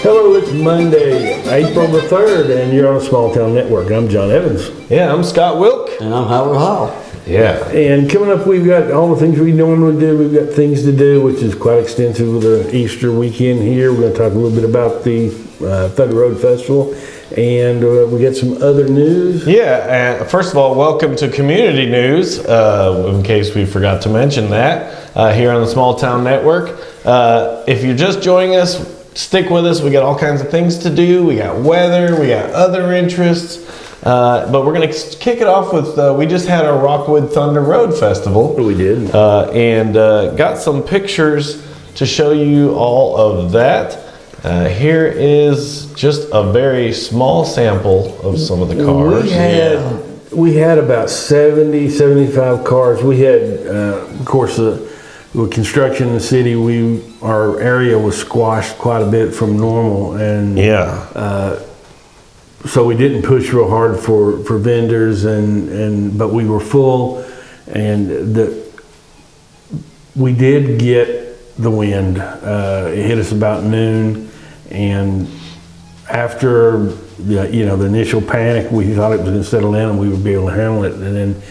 Hello, it's Monday, April the 3rd, and you're on a Small Town Network. I'm John Evans. Yeah, I'm Scott Wilk. And I'm Howard Hall. Yeah. And coming up, we've got all the things we normally do. We've got things to do, which is quite extensive with the Easter weekend here. We're going to talk a little bit about the Thunder Road Festival, and we got some other news. Yeah, first of all, welcome to Community News, in case we forgot to mention that, here on the Small Town Network. If you're just joining us, stick with us. We got all kinds of things to do. We got weather, we got other interests. But we're going to kick it off with, we just had our Rockwood Thunder Road Festival. We did. And got some pictures to show you all of that. Here is just a very small sample of some of the cars. We had about 70, 75 cars. We had, of course, with construction in the city, our area was squashed quite a bit from normal, and so we didn't push real hard for vendors, but we were full, and we did get the wind. It hit us about noon, and after the initial panic, we thought it was going to settle in and we would be able to handle it, and then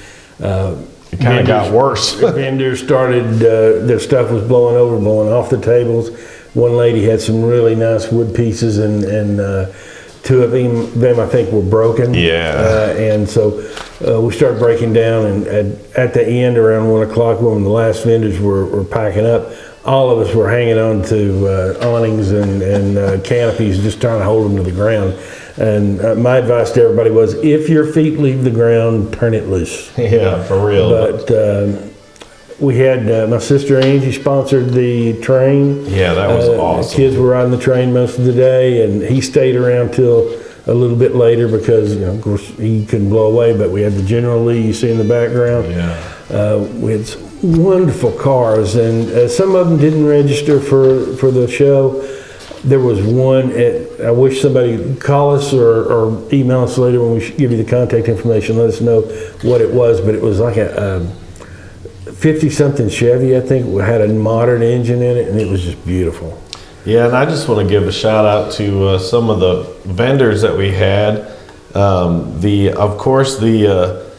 it kind of got worse. Vendors started, their stuff was blowing over, blowing off the tables. One lady had some really nice wood pieces, and two of them I think were broken. Yeah. And so we started breaking down, and at the end, around 1 o'clock, when the last vendors were packing up, all of us were hanging on to awnings and canopies, just trying to hold them to the ground. And my advice to everybody was, if your feet leave the ground, turn it loose. Yeah, for real. But we had, my sister Angie sponsored the train. Yeah, that was awesome. Kids were riding the train most of the day, and he stayed around till a little bit later because, of course, he couldn't blow away, but we had the General Lee you see in the background. Yeah. We had some wonderful cars, and some of them didn't register for the show. There was one, I wish somebody would call us or email us later when we give you the contact information, let us know what it was, but it was like a 50-something Chevy, I think, had a modern engine in it, and it was just beautiful. Yeah, and I just want to give a shout out to some of the vendors that we had. Of course, the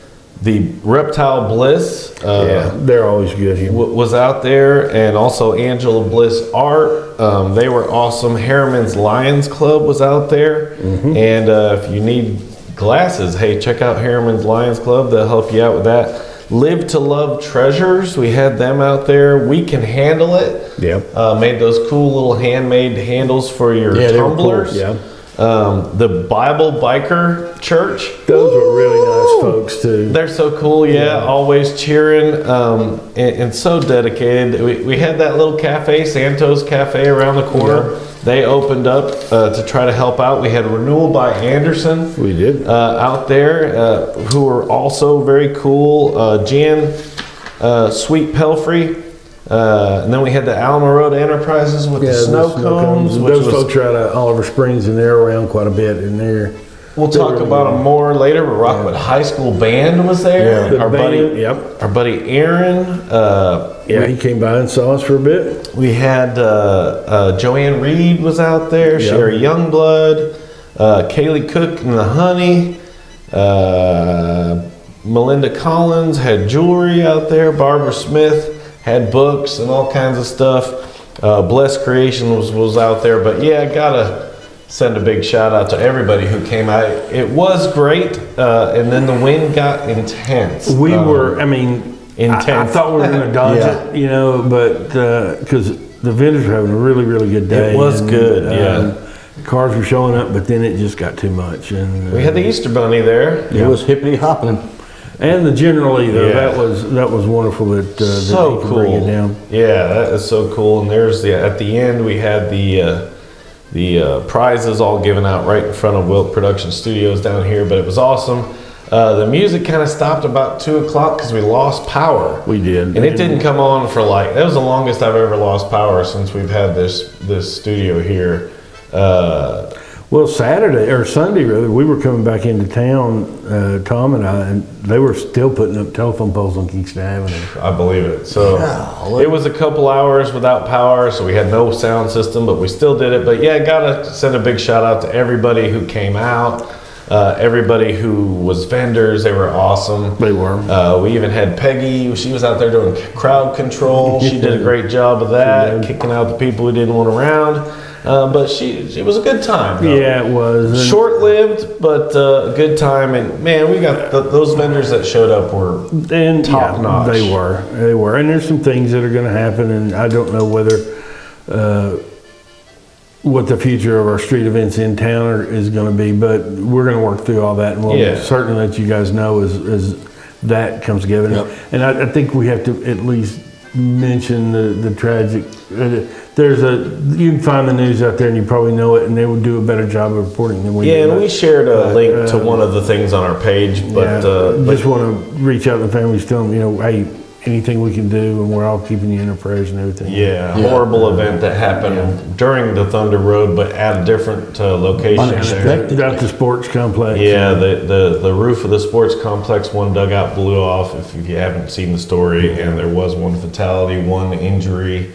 Reptile Bliss. They're always good here. Was out there, and also Angela Bliss Art. They were awesome. Harriman's Lions Club was out there. Mm-hmm. And if you need glasses, hey, check out Harriman's Lions Club. They'll help you out with that. Live to Love Treasures, we had them out there. We Can Handle It. Yep. Made those cool little handmade handles for your tumblers. Cool. Yeah. The Bible Biker Church. Those were really nice folks too. They're so cool, yeah. Always cheering, and so dedicated. We had that little cafe, Santos Cafe, around the corner. Yeah. They opened up to try to help out. We had Renewal by Anderson. We did. Out there, who were also very cool. Jan Sweet Pelfrey. And then we had the Alamo Road Enterprises with the snow cones. Those folks are out of Oliver Springs, and they're around quite a bit in there. We'll talk about them more later, but Rockwood High School Band was there. Yeah, our buddy Aaron. He came by and saw us for a bit. We had Joanne Reed was out there, Sherry Youngblood, Kaylee Cook and the Honey, Melinda Collins had jewelry out there, Barbara Smith had books and all kinds of stuff. Blessed Creation was out there, but yeah, gotta send a big shout out to everybody who came out. It was great, and then the wind got intense. Intense. I thought we were going to dodge it, but because the vendors were having a really, really good day. It was good, Cars were showing up, but then it just got too much. And we had the Easter Bunny there. It was hippity hopping. And the General Lee, though, that was wonderful that so they could cool. bring it down. Yeah, that is so cool. And there's at the end we had the prizes all given out right in front of Wilk Production Studios down here, but it was awesome. The music kind of stopped about 2 o'clock because we lost power. We did. And it didn't come on for that was the longest I've ever lost power since we've had this studio here. Well, Saturday or Sunday rather, we were coming back into town, Tom and I, and they were still putting up telephone poles on Kingston Avenue. I believe it. So Golly. it was a couple hours without power, so we had no sound system, but we still did it. But yeah, gotta send a big shout out to everybody who came out, everybody who was vendors. They were awesome. They were. We even had Peggy. She was out there doing crowd control. She did a great job of that, kicking out the people who didn't want around. But it was a good time. Though. Yeah, it was. And Short-lived, but a good time. And man, we got those vendors that showed up were and top notch. They were. And there's some things that are going to happen, and I don't know whether what the future of our street events in town is going to be, but we're going to work through all that, and we'll certainly let you guys know as that comes together. Yep. And I think we have to at least mention the tragic. You can find the news out there, and you probably know it, and they will do a better job of reporting than we do. Yeah, and we shared a link to one of the things on our page, but just want to reach out to the families, tell them, hey, anything we can do, and we're all keeping you in our prayers and everything. Yeah, horrible event that happened during the Thunder Road, but at a different location. Unexpected. At the sports complex. Yeah, the roof of the sports complex, one dugout blew off, if you haven't seen the story, and there was one fatality, one injury.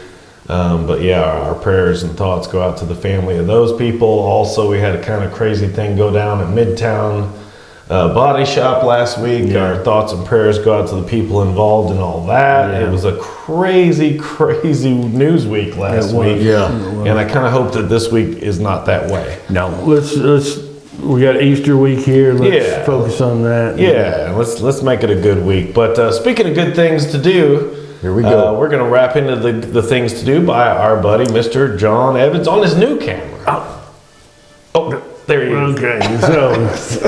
But yeah, our prayers and thoughts go out to the family of those people. Also, we had a kind of crazy thing go down at Midtown Body Shop last week. Yeah. Our thoughts and prayers go out to the people involved in all that. Yeah. It was a crazy, crazy news week last week. Yeah. And I kind of hope that this week is not that way. No, we got Easter week here. Let's focus on that. Yeah, let's make it a good week. But speaking of good things to do, Here we go. we're going to wrap into the things to do by our buddy, Mr. John Evans, on his new camera. Oh, there he is. Okay, so,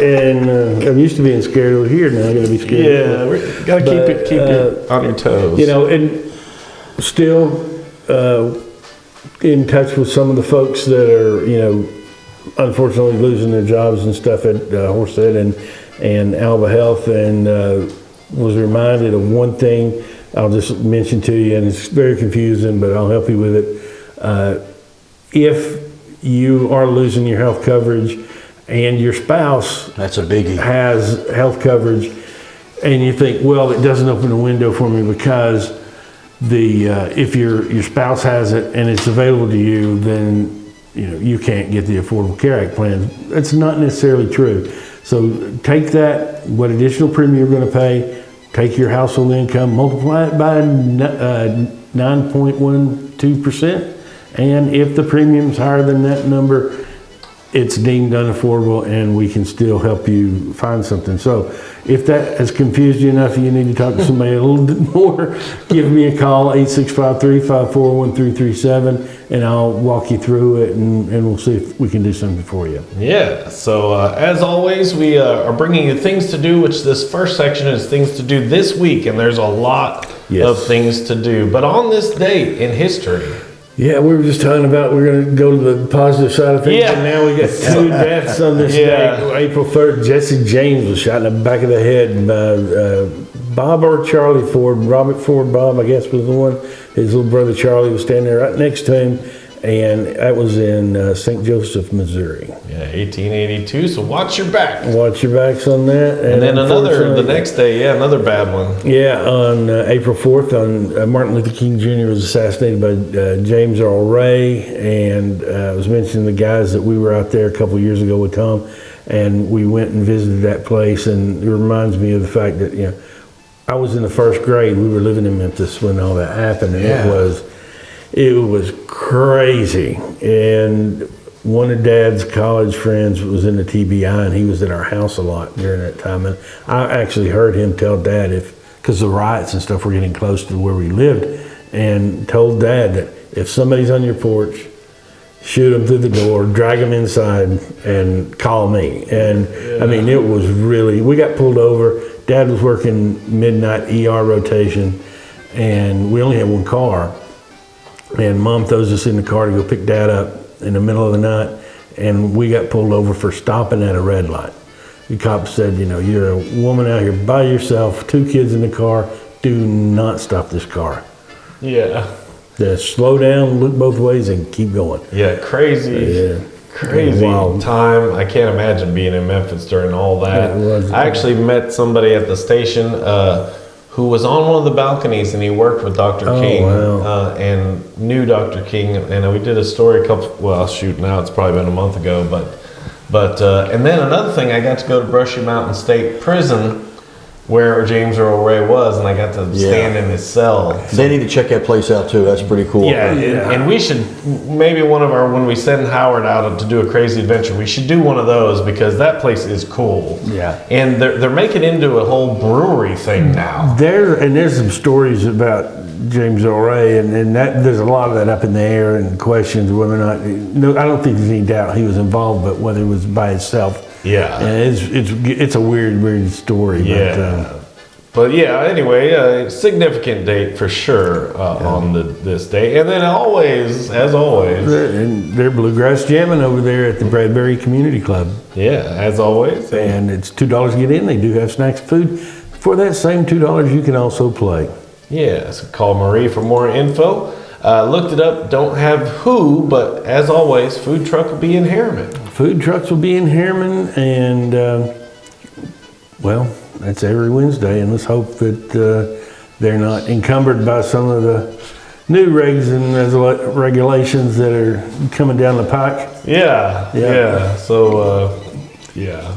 and I'm used to being scared over here, now I gotta be scared. Yeah, we got to keep it on your toes. And still in touch with some of the folks that are, unfortunately losing their jobs and stuff at Horsehead and Alba Health, and was reminded of one thing I'll just mention to you, and it's very confusing, but I'll help you with it. If you are losing your health coverage and your spouse That's a biggie. has health coverage, and you think, well, it doesn't open the window for me because if your spouse has it and it's available to you, then you can't get the Affordable Care Act plan. It's not necessarily true. So take that, what additional premium you're going to pay, take your household income, multiply it by 9.12%, and if the premium's higher than that number, it's deemed unaffordable, and we can still help you find something. So if that has confused you enough, you need to talk to somebody a little bit more, give me a call, 865-354-1337, and I'll walk you through it, and we'll see if we can do something for you. Yeah, so as always, we are bringing you things to do, which this first section is things to do this week, and there's a lot of things to do. But on this date in history, yeah, we were just talking about we're going to go to the positive side of things, and now we got 2 deaths on this day. April 3rd, Jesse James was shot in the back of the head by Bob or Charlie Ford. Robert Ford, Bob, I guess, was the one. His little brother Charlie was standing there right next to him, and that was in St. Joseph, Missouri. Yeah, 1882. So watch your back. Watch your backs on that. And then the next day, another bad one. Yeah, on April 4th, Martin Luther King Jr. was assassinated by James Earl Ray, and I was mentioning the guys that we were out there a couple years ago with Tom, and we went and visited that place, and it reminds me of the fact that, I was in the 1st grade. We were living in Memphis when all that happened, and it was crazy. And one of Dad's college friends was in the TBI, and he was at our house a lot during that time. And I actually heard him tell Dad, because the riots and stuff were getting close to where we lived, and told Dad that if somebody's on your porch, shoot them through the door, drag them inside, and call me. And I mean, it was really, we got pulled over. Dad was working midnight ER rotation, and we only had one car. And Mom throws us in the car to go pick Dad up in the middle of the night, and we got pulled over for stopping at a red light. The cop said, you're a woman out here by yourself, 2 kids in the car, do not stop this car. Yeah. Just slow down, look both ways, and keep going. Yeah, crazy. Yeah. crazy Wow. time. I can't imagine being in Memphis during all that. Yeah, it was. I actually met somebody at the station who was on one of the balconies, and he worked with Dr. Oh, King wow. and knew Dr. King. And we did a story now it's probably been a month ago, but and then another thing, I got to go to Brushy Mountain State Prison, where James Earl Ray was, and I got to stand in his cell. They need to check that place out too. That's pretty cool. Yeah, and we should maybe when we send Howard out to do a crazy adventure, we should do one of those because that place is cool. Yeah. And they're making it into a whole brewery thing now. There's some stories about James Earl Ray, and that there's a lot of that up in the air and questions whether or not. No, I don't think there's any doubt he was involved, but whether it was by himself. Yeah. And it's a weird story. Yeah. But yeah, anyway, significant date for sure on this day. And then as always. And they're bluegrass jamming over there at the Bradbury Community Club. Yeah, as always. And it's $2 to get in. They do have snacks and food. For that same $2, you can also play. Yeah, so call Marie for more info. Looked it up, don't have who, but as always, food truck will be in Harriman. Food trucks will be in Harriman, and well, that's every Wednesday. And let's hope that they're not encumbered by some of the new regs and regulations that are coming down the pike. Yeah. So, yeah.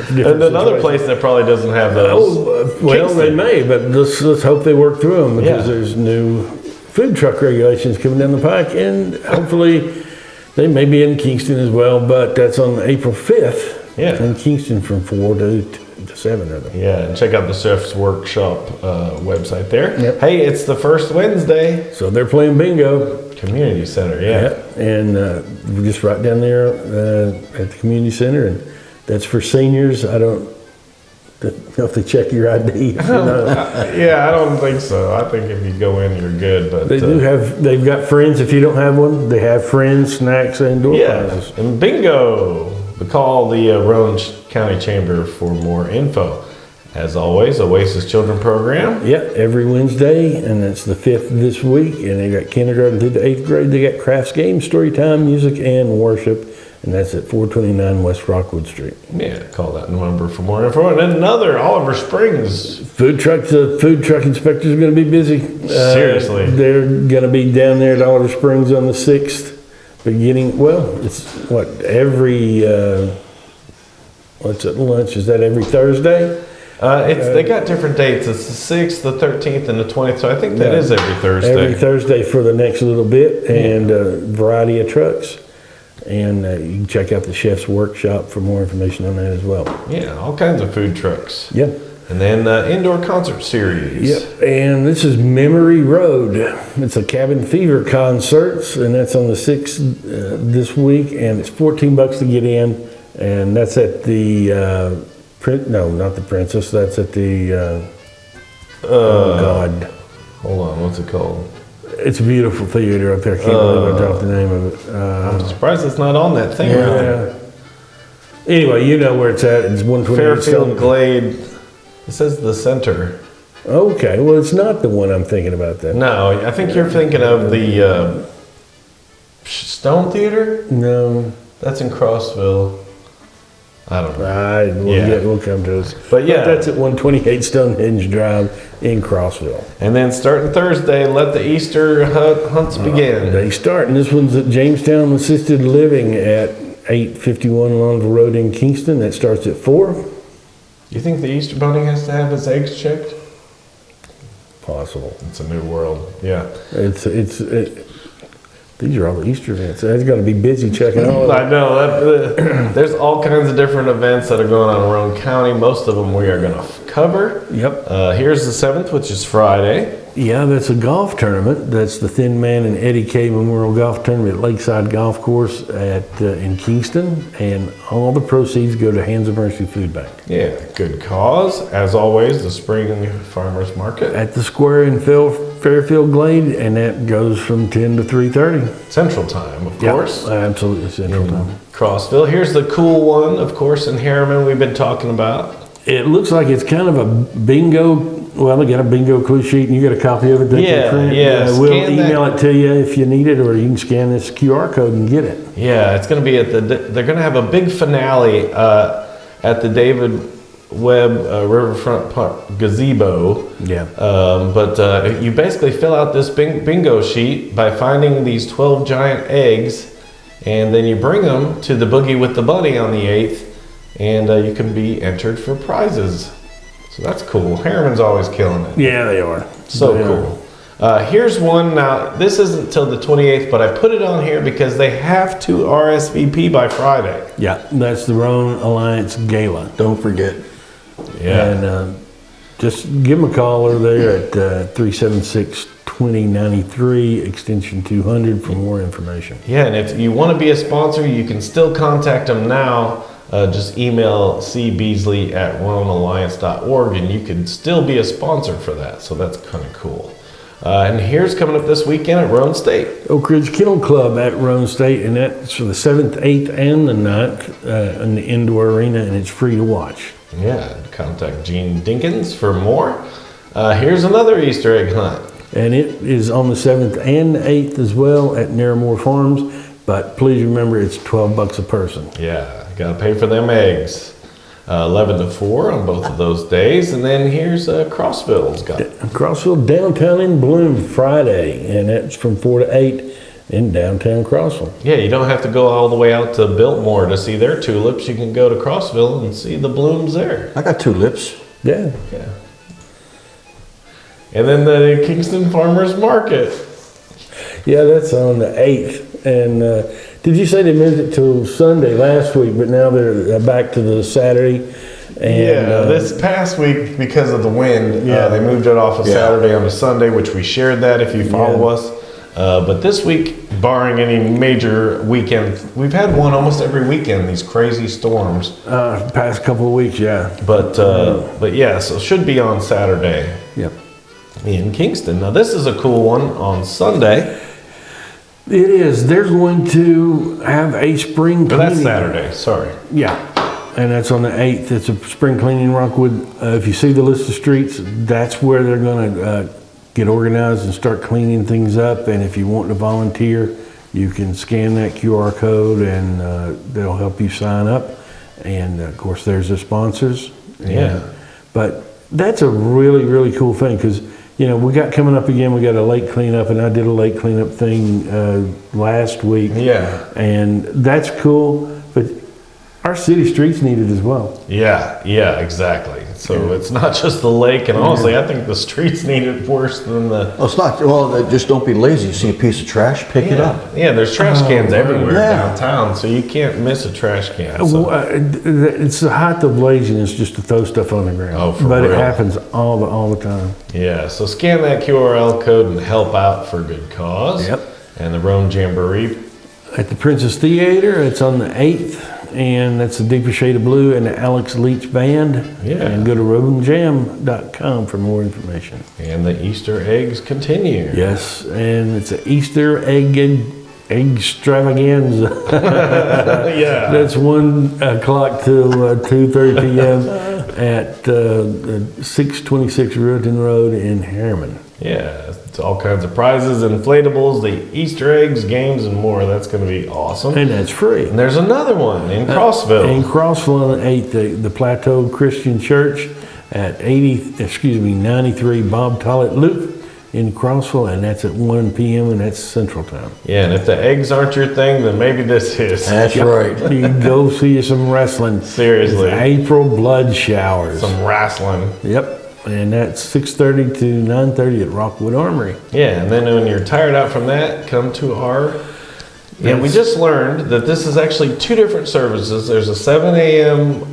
And another place that probably doesn't have those. Well, they Kingston. may, but let's hope they work through them because Yeah. there's new food truck regulations coming down the pike, and hopefully they may be in Kingston as well. But that's on April 5th. Yeah. In Kingston from 4 to 7, I think. Yeah, and check out the Chef's Workshop website there. Yep. Hey, it's the first Wednesday. So they're playing bingo. Community Center, yeah. And we're just right down there at the community center, and that's for seniors. I don't know if they check your ID. Yeah, I don't think so. I think if you go in, you're good. But They do have. They've got friends. If you don't have one, they have friends, snacks, and door yeah, prizes. and bingo. Call the Rowan County Chamber for more info. As always, Oasis Children Program. Yeah, every Wednesday, and it's the 5th this week. And they got kindergarten through the 8th grade. They got crafts, games, story time, music, and worship. And that's at 429 West Rockwood Street. Yeah, call that number for more info. And then another Oliver Springs. Food trucks. The food truck inspectors are going to be busy. Seriously. They're going to be down there at Oliver Springs on the 6th. Beginning, it's what, every, what's at lunch? Is that every Thursday? They got different dates. It's the 6th, the 13th, and the 20th. So I think that is every Thursday. Every Thursday for the next little bit, and a variety of trucks. And you can check out the Chef's Workshop for more information on that as well. Yeah, all kinds of food trucks. Yeah. And then indoor concert series. Yep, and this is Memory Road. It's a Cabin Fever concerts, and that's on the 6th this week, and it's $14 to get in, and that's at the not the Princess. That's at the oh God, Hold on, what's it called? it's a beautiful theater up there. I can't believe I dropped the name of it. I'm surprised it's not on that thing. Yeah. Anyway, you know where it's at. It's 128 Fairfield Stone. Glade. It says the center. Okay, well, it's not the one I'm thinking about then. No, I think you're thinking of the Stone Theater. No, That's in Crossville. I don't know. we'll come to us. But yeah. that's at 128 Stonehenge Drive in Crossville. And then starting Thursday, let the Easter hunts begin. They start, and this one's at Jamestown Assisted Living at 851 Longville Road in Kingston. That starts at 4. You think the Easter Bunny has to have his eggs checked? Possible. It's a new world. Yeah. These are all the Easter events. It's going to be busy checking all of I them. know. There's all kinds of different events that are going on in Rowan County. Most of them we are going to cover. Yep. Here's the 7th, which is Friday. Yeah, that's a golf tournament. That's the Thin Man and Eddie K Memorial Golf Tournament at Lakeside Golf Course in Kingston, and all the proceeds go to Hands of Mercy Food Bank. Yeah, good cause. As always, the Spring Farmers Market. At the square in Fairfield Glade, and that goes from 10 to 3:30. Central Time, of course. Absolutely Central Time. Crossville. Here's the cool one, of course, in Harriman we've been talking about. It looks like it's kind of a bingo. Well, they got a bingo clue sheet, and you got a copy of it. They Yeah, can print. yeah, We'll scan that. email it to you if you need it, or you can scan this QR code and get it. Yeah, it's going to be they're going to have a big finale at the David Webb Riverfront Park gazebo. Yeah. But you basically fill out this bingo sheet by finding these 12 giant eggs, and then you bring them to the Boogie with the Bunny on the 8th, and you can be entered for prizes. So that's cool. Harriman's always killing it. Yeah, they are. So They are. cool. Here's one now. This isn't till the 28th, but I put it on here because they have to RSVP by Friday. Yeah, that's the Rhone Alliance Gala. Don't forget. And just give them a call over there at 376-2093, extension 200 for more information. Yeah, and if you want to be a sponsor, you can still contact them now. Just email cbeasley@rhonealliance.org, and you can still be a sponsor for that. So that's kind of cool. And here's coming up this weekend at Rhone State. Oak Ridge Kennel Club at Rhone State, and that's for the 7th, 8th, and the 9th in the indoor arena, and it's free to watch. Yeah, contact Gene Dinkins for more. Here's another Easter egg hunt. And it is on the 7th and the 8th as well at Narramore Farms, but please remember it's $12 a person. Yeah, got to pay for them eggs. 11 to 4 on both of those days. And then here's Crossville's got it. Crossville Downtown in Bloom Friday, and that's from 4 to 8 in downtown Crossville. Yeah, you don't have to go all the way out to Biltmore to see their tulips. You can go to Crossville and see the blooms there. I got tulips. Yeah. Yeah. And then the Kingston Farmers Market. Yeah, that's on the 8th. And did you say they moved it to Sunday last week, but now they're back to the Saturday? And, This past week, because of the wind, Yeah. they moved it off of Yeah. Saturday onto Sunday, which we shared that if you follow Yeah. us. But this week, barring any major weekend, we've had one almost every weekend, these crazy storms. past couple of weeks, yeah. But yeah, so it should be on Saturday Yep. in Kingston. Now this is a cool one on Sunday. It is. They're going to have a spring Or that's cleaning. Saturday, sorry. Yeah, and that's on the 8th. It's a spring cleaning in Rockwood. If you see the list of streets, that's where they're going to get organized and start cleaning things up. And if you want to volunteer, you can scan that QR code and they'll help you sign up. And of course, there's the sponsors. Yeah. But that's a really, really cool thing because, you know, we got coming up again, we got a lake cleanup, and I did a lake cleanup thing last week. Yeah. And that's cool, but our city streets need it as well. Yeah, exactly. So it's not just the lake, and honestly, I think the streets need it worse than the. Well, it's not, well, just don't be lazy. You see a piece of trash, pick it up. Yeah, there's trash cans everywhere Yeah. downtown, so you can't miss a trash can. So. Well, it's the height of laziness just to throw stuff on the ground. Oh, for but real. it happens all the time. Yeah, so scan that QRL code and help out for a good cause. Yep. And the Rome Jamboree. At the Princess Theater, it's on the 8th, and that's the Deeper Shade of Blue and the Alex Leach Band. Yeah. And go to rodenjam.com for more information. And the Easter eggs continue. Yes, and it's an Easter egg extravaganza. Yeah. That's 1 o'clock till 2:30 p.m. at 626 Riverton Road in Harriman. Yeah, it's all kinds of prizes, inflatables, the Easter eggs, games, and more. That's going to be awesome. And that's free. And there's another one in Crossville. In Crossville on the 8th, the Plateau Christian Church at 93 Bob Tollett Loop in Crossville, and that's at 1 p.m. and that's Central Time. Yeah, and if the eggs aren't your thing, then maybe this is. That's right. You can go see some wrestling. Seriously. It's April Blood Showers. Some wrestling. Yep. And that's 6:30 to 9:30 at Rockwood Armory. Yeah, and then when you're tired out from that, come to our. Yeah, we Yes. just learned that this is actually two different services. There's a 7 a.m.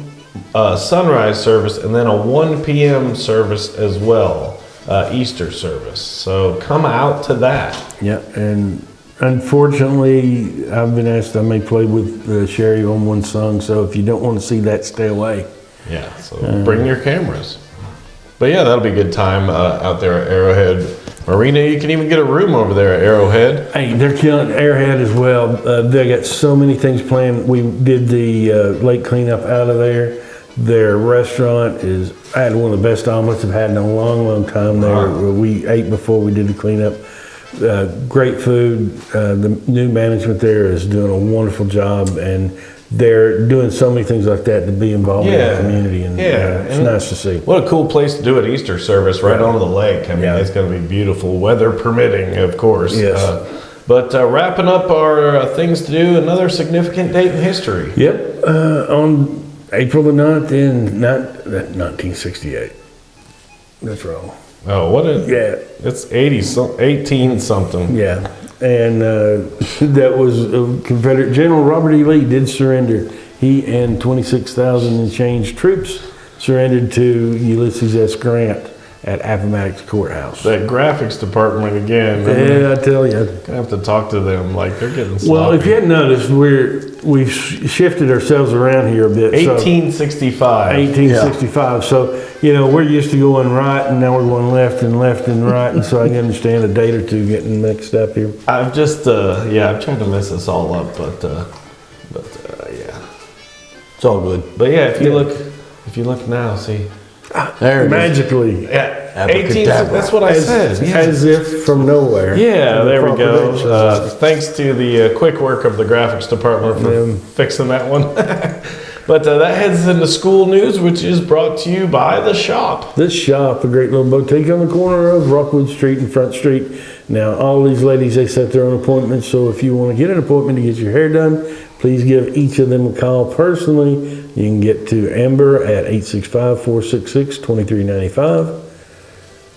Sunrise service and then a 1 p.m. service as well, Easter service. So come out to that. Yeah, and unfortunately, I've been asked I may play with Sherry on one song, so if you don't want to see that, stay away. Yeah, so bring your cameras. But yeah, that'll be a good time out there at Arrowhead Marina. You can even get a room over there at Arrowhead. Hey, they're killing Airhead as well. They got so many things planned. We did the lake cleanup out of there. Their restaurant I had one of the best omelets I've had in a long, long time there. Wow. We ate before we did the cleanup. Great food. The new management there is doing a wonderful job, and they're doing so many things like that to be involved in the community, and it's nice to see. What a cool place to do an Easter service right on the lake. I mean, it's going to be beautiful, weather permitting, of course. Yes. But wrapping up our things to do, another significant date in history. Yep, on April the 9th in 1968. That's wrong. Oh, what a... Yeah. It's 18 something. Yeah, and that was Confederate General Robert E. Lee did surrender. He and 26,000 and change troops surrendered to Ulysses S. Grant at Appomattox Courthouse. That graphics department again. Yeah, I tell you. I have to talk to them like they're getting sloppy. Well, if you hadn't noticed, we've shifted ourselves around here a bit. 1865. 1865. So, we're used to going right, and now we're going left and right, and so I can understand a date or two getting mixed up here. I've just, I've tried to mess this all up, but yeah. It's all good. But yeah, if you look now, see. There it is. Magically. Yeah, 18. Abracadabra. That's what I said. Yeah. As if from nowhere. Yeah, there we go. Proclamation. Thanks to the quick work of the graphics department for fixing that one. But that heads into school news, which is brought to you by The Shop. This shop, a great little boutique on the corner of Rockwood Street and Front Street. Now, all these ladies, they set their own appointments, so if you want to get an appointment to get your hair done, please give each of them a call personally. You can get to Amber at 865-466-2395.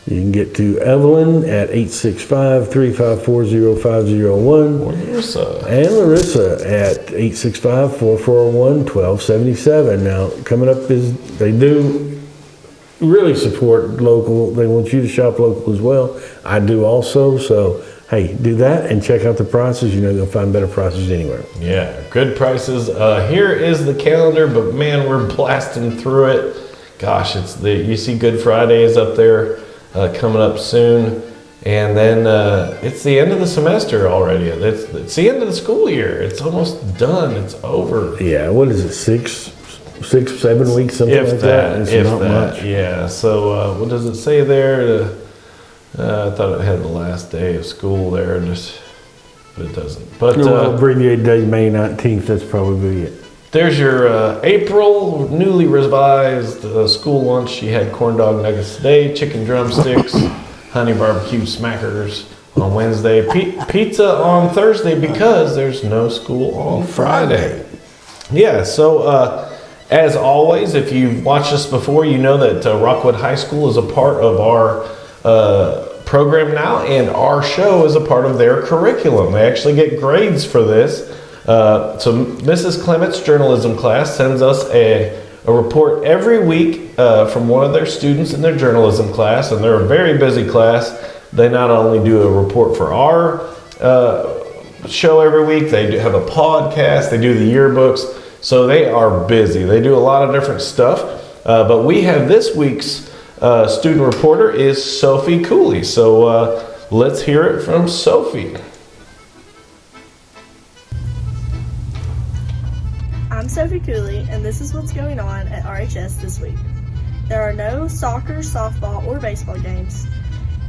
You can get to Evelyn at 865-354-0501. Or Larissa. And Larissa at 865-441-1277. Now, coming up is, they do really support local. They want you to shop local as well. I do also, so hey, do that and check out the prices. You'll find better prices anywhere. Yeah, good prices. Here is the calendar, but man, we're blasting through it. Gosh, you see Good Friday is up there coming up soon. And then it's the end of the semester already. It's the end of the school year. It's almost done. It's over. Yeah, what is it, 6, 7 weeks, something like that? It's not much. Yeah, so what does it say there? I thought it had the last day of school there, but it doesn't. But abbreviated day, May 19th, that's probably it. There's your April newly revised school lunch. She had corn dog nuggets today, chicken drumsticks, honey barbecue smackers on Wednesday, pizza on Thursday because there's no school on Friday. Yeah, so as always, if you've watched us before, you know that Rockwood High School is a part of our program now, and our show is a part of their curriculum. They actually get grades for this. So Mrs. Clement's journalism class sends us a report every week from one of their students in their journalism class, and they're a very busy class. They not only do a report for our show every week, they have a podcast, they do the yearbooks, so they are busy. They do a lot of different stuff, but we have this week's student reporter is Sophie Cooley. So let's hear it from Sophie. I'm Sophie Cooley, and this is what's going on at RHS this week. There are no soccer, softball, or baseball games.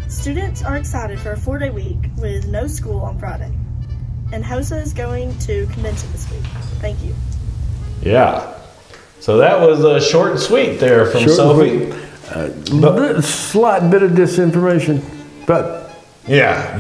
Students are excited for a 4-day week with no school on Friday. And HOSA is going to convention this week. Thank you. Yeah. So that was short and sweet there from Sophie. A slight bit of disinformation, but yeah,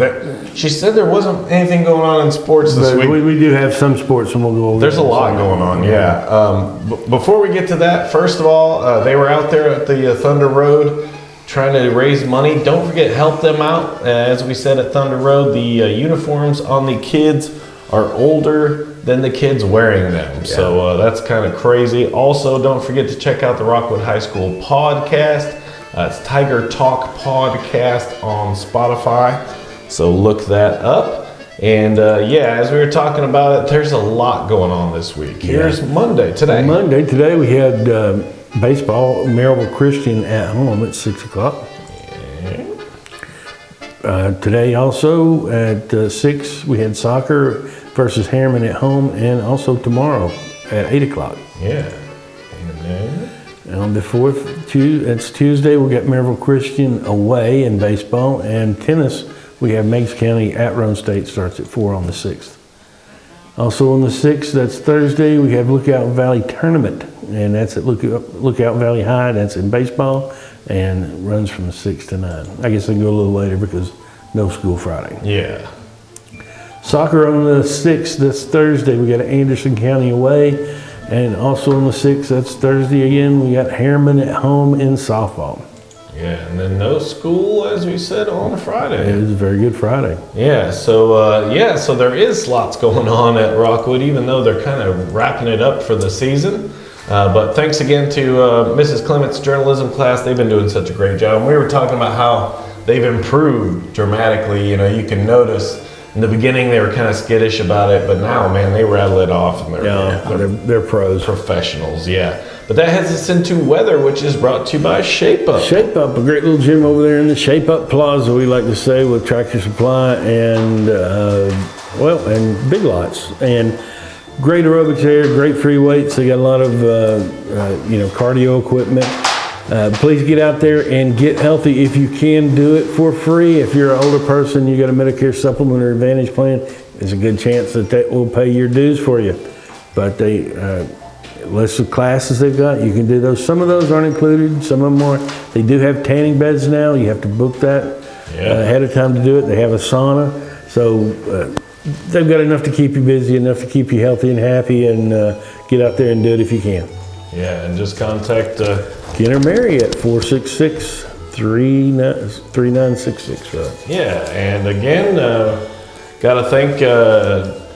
she said there wasn't anything going on in sports this week. We do have some sports, and we'll go over. There's a lot going on, yeah. Before we get to that, first of all, they were out there at the Thunder Road trying to raise money. Don't forget, help them out. As we said at Thunder Road, the uniforms on the kids are older than the kids wearing them. Yeah. So that's kind of crazy. Also, don't forget to check out the Rockwood High School podcast. It's Tiger Talk Podcast on Spotify. So look that up. And as we were talking about it, there's a lot going on this week. Here's Monday today. Today we had baseball, Maryville Christian at home at 6 o'clock. Yeah. Today also at 6 we had soccer versus Harriman at home, and also tomorrow at 8 o'clock. Yeah. And then On the 4th, it's Tuesday, we got Maryville Christian away in baseball, and tennis, we have Meigs County at Rome State, starts at 4 on the 6th. Also on the 6th, that's Thursday, we have Lookout Valley Tournament, and that's at Lookout Valley High, that's in baseball, and runs from 6 to 9. I guess I can go a little later because no school Friday. Yeah. Soccer on the 6th, that's Thursday, we got Anderson County away, and also on the 6th, that's Thursday again, we got Harriman at home in softball. Yeah, and then no school, as we said, on Friday. It was a very good Friday. Yeah, so there is lots going on at Rockwood, even though they're kind of wrapping it up for the season. But thanks again to Mrs. Clement's journalism class. They've been doing such a great job. And we were talking about how they've improved dramatically. You know, you can notice in the beginning they were kind of skittish about it, but now, man, they rattle it off, and They're pros. professionals. Yeah. But that heads us into weather, which is brought to you by Shape Up. Shape Up, a great little gym over there in the Shape Up Plaza, we like to say, with Tractor Supply and and Big Lots, and great aerobics there, great free weights. They got a lot of cardio equipment. Please get out there and get healthy if you can. Do it for free. If you're an older person, you got a Medicare supplement or Advantage plan, there's a good chance that will pay your dues for you. But they list of classes they've got, you can do those. Some of those aren't included, some of them are. They do have tanning beds now. You have to book that ahead of time to do it. They have a sauna, so they've got enough to keep you busy, enough to keep you healthy and happy, and get out there and do it if you can. Yeah, and just contact Ken or Mary at 466-3966, right? Yeah, and again, got to thank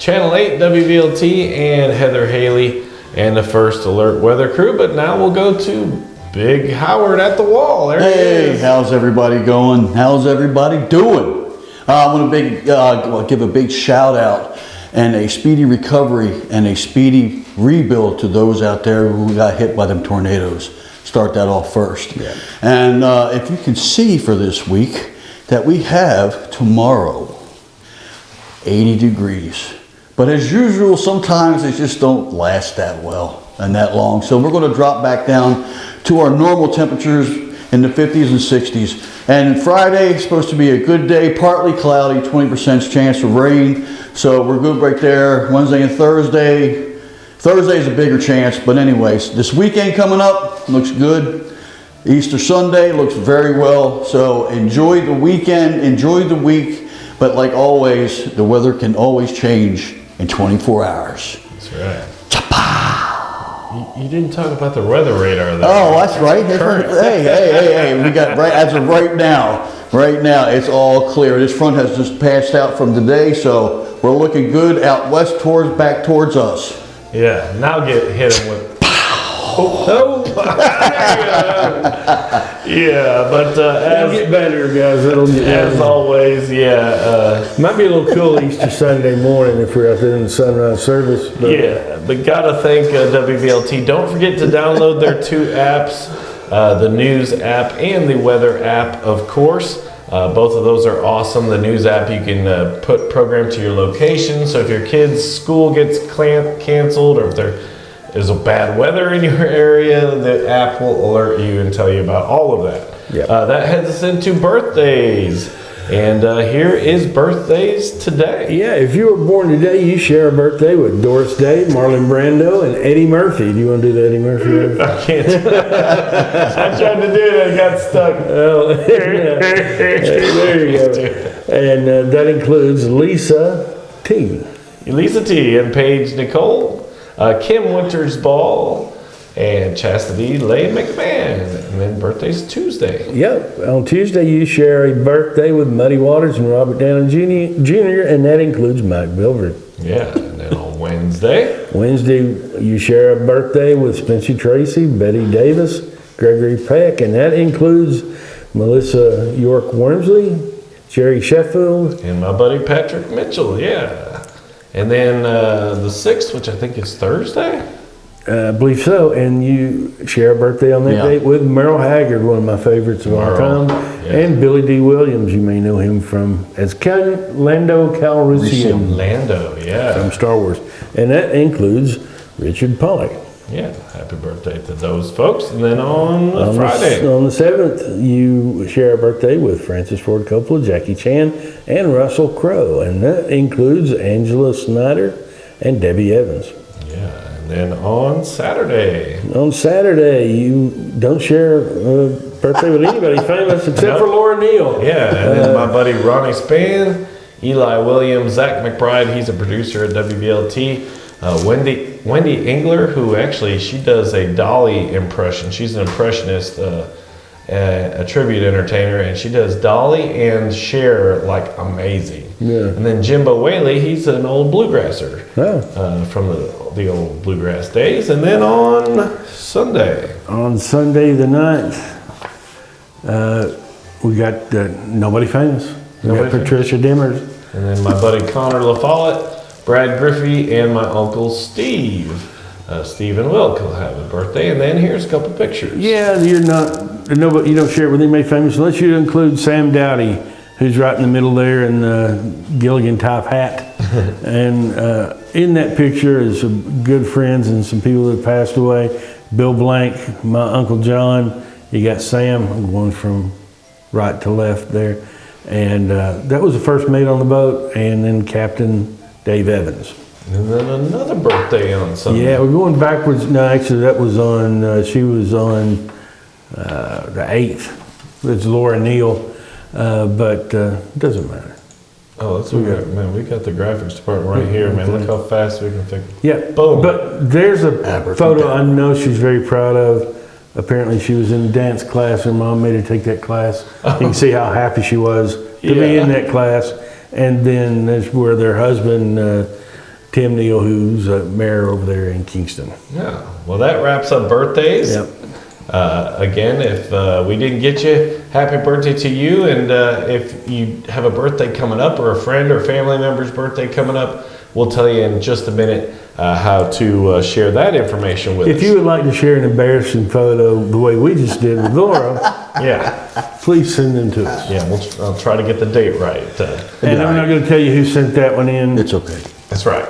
Channel 8, WVLT, and Heather Haley and the First Alert Weather Crew. But now we'll go to Big Howard at the wall. There he is. How's everybody going? How's everybody doing? I want to give a big shout out and a speedy recovery and a speedy rebuild to those out there who got hit by them tornadoes. Start that off first. Yeah. And if you can see for this week that we have tomorrow 80 degrees. But as usual, sometimes they just don't last that well and that long. So we're going to drop back down to our normal temperatures in the 50s and 60s. And Friday is supposed to be a good day, partly cloudy, 20% chance of rain. So we're good right there. Wednesday and Thursday. Thursday is a bigger chance. But anyways, this weekend coming up looks good. Easter Sunday looks very well. So enjoy the weekend, enjoy the week. But like always, the weather can always change in 24 hours. That's right. You didn't talk about the weather radar though. Oh, that's right. Hey. We got right as of right now, it's all clear. This front has just passed out from today, so we're looking good out west back towards us. Yeah, now hit him with. Yeah, but It'll get better, guys. It'll get as better. always, Might be a little cool Easter Sunday morning if we're out there in the sunrise service. But but gotta thank WVLT. Don't forget to download their two apps, the news app and the weather app, of course. Both of those are awesome. The news app, you can put program to your location. So if your kid's school gets canceled, or if there is a bad weather in your area, the app will alert you and tell you about all of that. Yep. That heads us into birthdays. And here is birthdays today. yeah, if you were born today, you share a birthday with Doris Day, Marlon Brando, and Eddie Murphy. Do you want to do the Eddie Murphy? I can't. I tried to do it, I got stuck. Oh, yeah. There you go. And that includes Lisa T. Lisa T. and Paige Nicole, Kim Winters Ball, and Chastity Lane McMahon. And then birthday's Tuesday. Yep. On Tuesday, you share a birthday with Muddy Waters and Robert Downey Jr., and that includes Mike Bilbert. Yeah, and then on Wednesday. Wednesday, you share a birthday with Spencer Tracy, Betty Davis, Gregory Peck, and that includes Melissa York Wormsley, Jerry Sheffield. And my buddy Patrick Mitchell, yeah. And then the 6th, which I think is Thursday. I believe so, and you share a birthday on that Yeah. date with Merle Haggard, one of my favorites of all Merle, time, yeah. and Billy D. Williams. You may know him from as Lando Calrissian Lando, yeah. from Star Wars, and that includes Richard Pollock. Yeah, happy birthday to those folks. And then on Friday. On the 7th, you share a birthday with Francis Ford Coppola, Jackie Chan, and Russell Crowe. And that includes Angela Snyder and Debbie Evans. Yeah, and then on Saturday. On Saturday, you don't share a birthday with anybody famous except for Laura Neal. Yeah, and then my buddy Ronnie Spann, Eli Williams, Zach McBride, he's a producer at WBLT. Wendy Engler, who actually, she does a Dolly impression. She's an impressionist, a tribute entertainer, and she does Dolly and Cher like amazing. Yeah. And then Jimbo Whaley, he's an old bluegrasser Oh. from the old bluegrass days. And then on Sunday. On Sunday the 9th, we got Nobody Famous. We got Nobody Patricia Demers. And then my buddy Connor LaFollette, Brad Griffey, and my uncle Steve. Steve and Wilk will have a birthday. And then here's a couple pictures. Yeah, you don't share it with anybody famous unless you include Sam Dowdy, who's right in the middle there in the Gilligan type hat. And in that picture is some good friends and some people that passed away. Bill Blank, my Uncle John. You got Sam, I'm going from right to left there. And that was the first mate on the boat, and then Captain Dave Evans. And then another birthday on Sunday. Yeah, we're going backwards. No, actually, that was on, she was on the 8th. It's Laura Neal, but it doesn't matter. Oh, that's what we got. Man, we got the graphics department right here, man. Look how fast we can fix. Yeah, Boom. but there's a photo I know she's very proud of. Apparently, she was in dance class. Her mom made her take that class. You can see how happy she was to be in that class. And then that's where their husband, Tim Neal, who's a mayor over there in Kingston. Yeah. Well, that wraps up birthdays. Yep. Again, if we didn't get you, happy birthday to you. And if you have a birthday coming up or a friend or family member's birthday coming up, we'll tell you in just a minute how to share that information with us. If you would like to share an embarrassing photo the way we just did with Laura, Yeah. please send them to us. Yeah, I'll try to get the date right. And I'm not going to tell you who sent that one in. It's okay. That's right.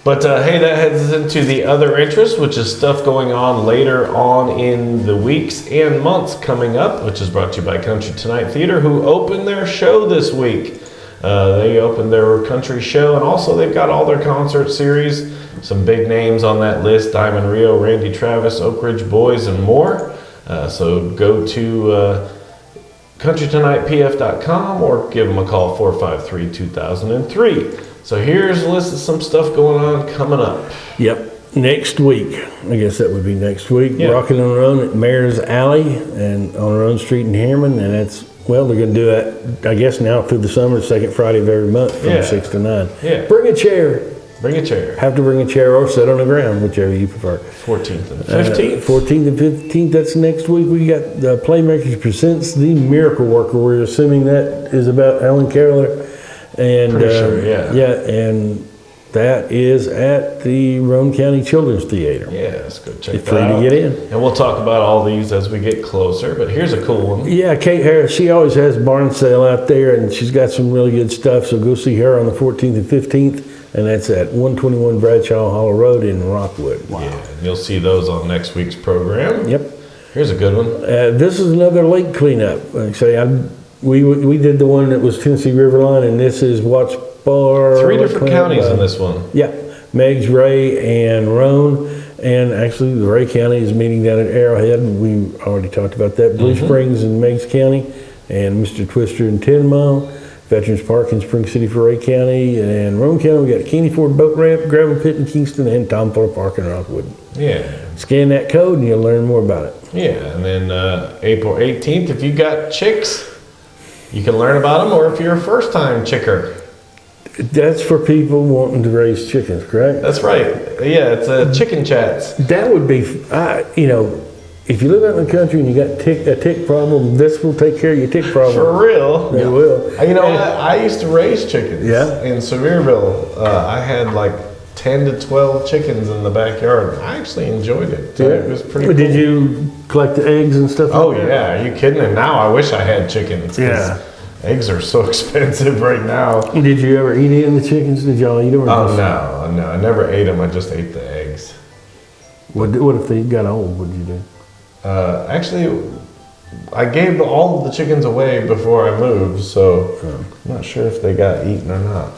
But hey, that heads us into the other interest, which is stuff going on later on in the weeks and months coming up, which is brought to you by Country Tonight Theater, who opened their show this week. They opened their country show, and also they've got all their concert series. Some big names on that list: Diamond Rio, Randy Travis, Oak Ridge Boys, and more. So go to countrytonightpf.com or give them a call, 453-2003. So here's a list of some stuff going on coming up. Yep. Next week, I guess that would be next week. Yeah. Rockin' on Her Own at Mayor's Alley and on Her Own Street in Harriman. And that's, well, they're going to do that, I guess, now through the summer, second Friday of every month from Yeah. 6 to 9. Yeah. Bring a chair. Bring a chair. Have to bring a chair or sit on the ground, whichever you prefer. 14th and 15th. 14th and 15th, that's next week. We got the Playmakers Presents The Miracle Worker. We're assuming that is about Helen Keller. And, Pretty sure, yeah. Yeah, and that is at the Roane County Children's Theater. Yeah, let's go check You're that free out. to get in. And we'll talk about all these as we get closer, but here's a cool one. Yeah, Kate Harris, she always has barn sale out there, and she's got some really good stuff. So go see her on the 14th and 15th, and that's at 121 Bradshaw Hollow Road in Rockwood. Yeah, and you'll see those on next week's program. Yep. Here's a good one. This is another lake cleanup. Like I say, we did the one that was Tennessee Riverline, and this is Watts Bar. 3 different counties in this one. Yeah, Meigs, Ray, and Roane. And actually, the Ray County is meeting down at Arrowhead. We already talked about that. Blue Springs in Meigs County, and Mr. Twister in 10 Mile. Veterans Park in Spring City for Ray County. And Roane County, we got Caney Ford Boat Ramp, Gravel Pit in Kingston, and Tom Thorpe Park in Rockwood. Yeah. Scan that code, and you'll learn more about it. Yeah, and then April 18th, if you got chicks, you can learn about them, or if you're a first-time chicker. That's for people wanting to raise chickens, correct? That's right. Yeah, it's Chicken Chats. That would be, if you live out in the country and you got a tick problem, this will take care of your tick problem. For real. It will. You know, I used to raise chickens. Yeah? In Sevierville, I had like 10 to 12 chickens in the backyard. I actually enjoyed it. It was pretty cool. Did you collect the eggs and stuff? Oh, like that? yeah. Are you kidding? And now I wish I had chickens. 'Cause Yeah. eggs are so expensive right now. Did you ever eat any of the chickens? Did y'all eat them? Oh, no. I never ate them. I just ate the eggs. What if they got old? What'd you do? Actually, I gave all of the chickens away before I moved, so I'm not sure if they got eaten or not.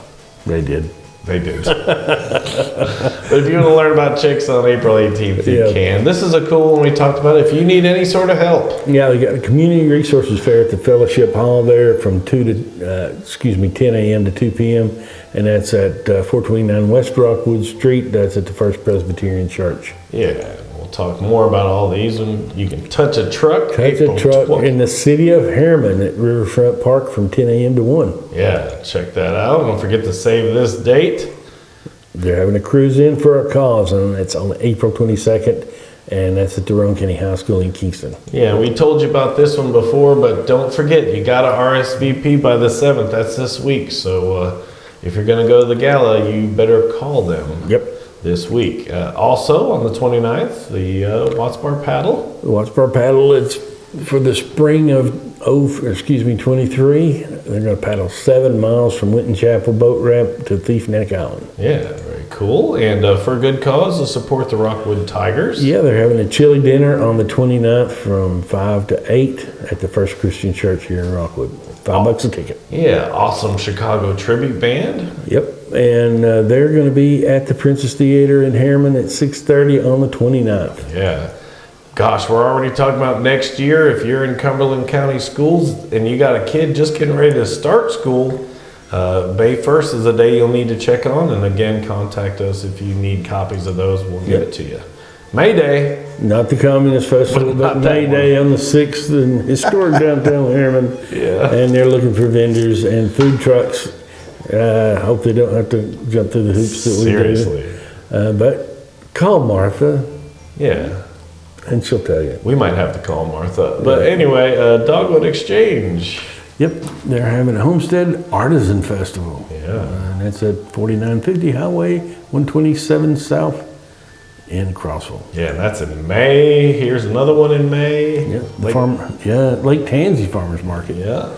They did. They did. But if you want to learn about chicks on April 18th, you Yeah. can. This is a cool one we talked about. If you need any sort of help, Yeah, they got a community resources fair at the Fellowship Hall there from 10 a.m. to 2 p.m. And that's at 429 West Rockwood Street. That's at the First Presbyterian Church. yeah, we'll talk more about all these. And you can touch a truck. Touch April a truck 12th. in the city of Harriman at Riverfront Park from 10 a.m. to 1. Yeah, check that out. Don't forget to save this date. They're having a cruise in for a cause, and it's on April 22nd, and that's at the Roane County High School in Kingston. Yeah, we told you about this one before, but don't forget, you got to RSVP by the 7th. That's this week. So if you're going to go to the gala, you better call them Yep. this week. Also, on the 29th, the Watts Bar Paddle. The Watts Bar Paddle, it's for the spring of 23. They're going to paddle 7 miles from Winton Chapel Boat Ramp to Thief Neck Island. Yeah, very cool. And for a good cause to support the Rockwood Tigers. Yeah, they're having a chili dinner on the 29th from 5 to 8 at the First Christian Church here in Rockwood. $5 a ticket. Yeah, awesome Chicago tribute band. Yep, and they're going to be at the Princess Theater in Harriman at 6:30 on the 29th. Yeah. Gosh, we're already talking about next year. If you're in Cumberland County schools and you got a kid just getting ready to start school, May 1st is the day you'll need to check on. And again, contact us if you need copies of those. We'll get it to you. May Day. Not the Communist Festival, but Not that May Day on the 6th in historic downtown Harriman. Yeah. And they're looking for vendors and food trucks. Hope they don't have to jump through the hoops that we Seriously. do. But call Martha Yeah. and she'll tell you. We might have to call Martha. But anyway, Dogwood Exchange. Yep, they're having a Homestead Artisan Festival. Yeah. And that's at 4950 Highway 127 South in Crossville. Yeah, and that's in May. Here's another one in May. Yeah, Lake Tansy Farmers Market. Yeah.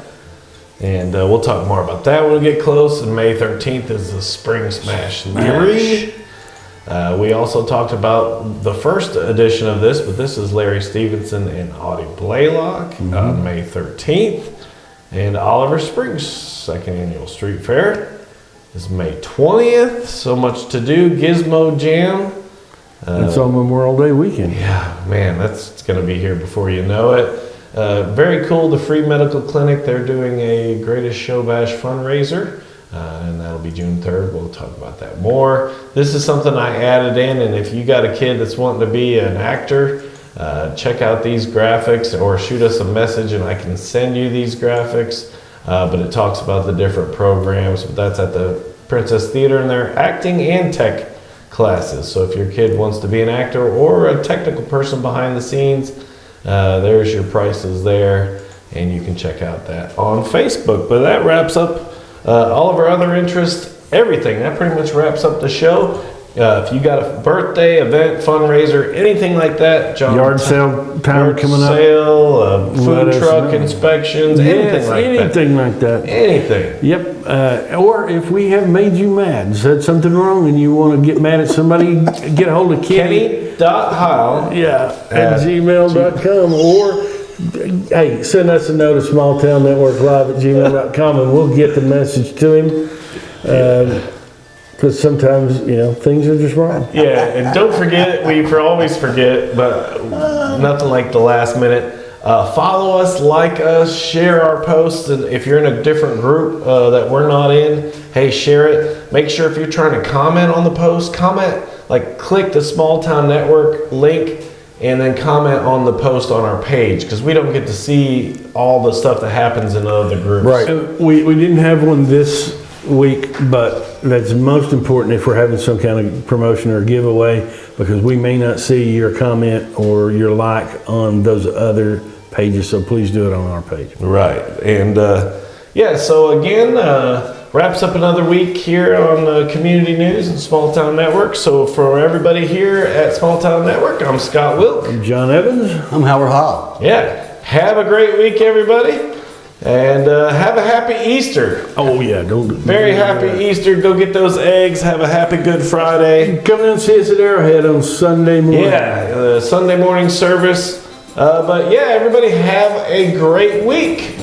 And we'll talk more about that when we get close. And May 13th is the Spring Smash Larry. We also talked about the first edition of this, but this is Larry Stevenson and Audie Blaylock on May 13th. And Oliver Springs' second annual street fair is May 20th. So much to do. Gizmo Jam. It's on Memorial Day weekend. Yeah, man, that's going to be here before you know it. Very cool, the Free Medical Clinic. They're doing a Greatest Show Bash fundraiser, and that'll be June 3rd. We'll talk about that more. This is something I added in, and if you got a kid that's wanting to be an actor, check out these graphics or shoot us a message and I can send you these graphics. But it talks about the different programs. But that's at the Princess Theater, and they're acting and tech classes. So if your kid wants to be an actor or a technical person behind the scenes, there's your prices there, and you can check out that on Facebook. But that wraps up all of our other interests, everything. That pretty much wraps up the show. If you got a birthday, event, fundraiser, anything like that, John. Yard sale time Yard coming up. sale, Let food us truck know. inspections, Yes, anything like that. like that. Anything. Yep. Or if we have made you mad, said something wrong, and you want to get mad at somebody, get a hold of Kenny. Kenny.Heil. Yeah, At at gmail.com. Or, hey, send us a note at smalltownnetworklive@gmail.com, and we'll get the message to him. Because sometimes, things are just wrong. Yeah, and don't forget, we always forget, but nothing like the last minute. Follow us, like us, share our posts, and if you're in a different group that we're not in, hey, share it. Make sure if you're trying to comment on the post, click the Small Town Network link, and then comment on the post on our page, because we don't get to see all the stuff that happens in other groups. And we didn't have one this week, but that's most important if we're having some kind of promotion or giveaway, because we may not see your comment or your like on those other pages, so please do it on our page. Right. And so again, wraps up another week here on Community News and Small Town Network. So for everybody here at Small Town Network, I'm Scott Wilk. I'm John Evans. I'm Howard Hall. Yeah. Have a great week, everybody. And have a happy Easter. Oh yeah, don't. Very happy Easter. Go get those eggs. Have a happy Good Friday. Come in and see us at Arrowhead on Sunday morning. Yeah, Sunday morning service. But yeah, everybody have a great week.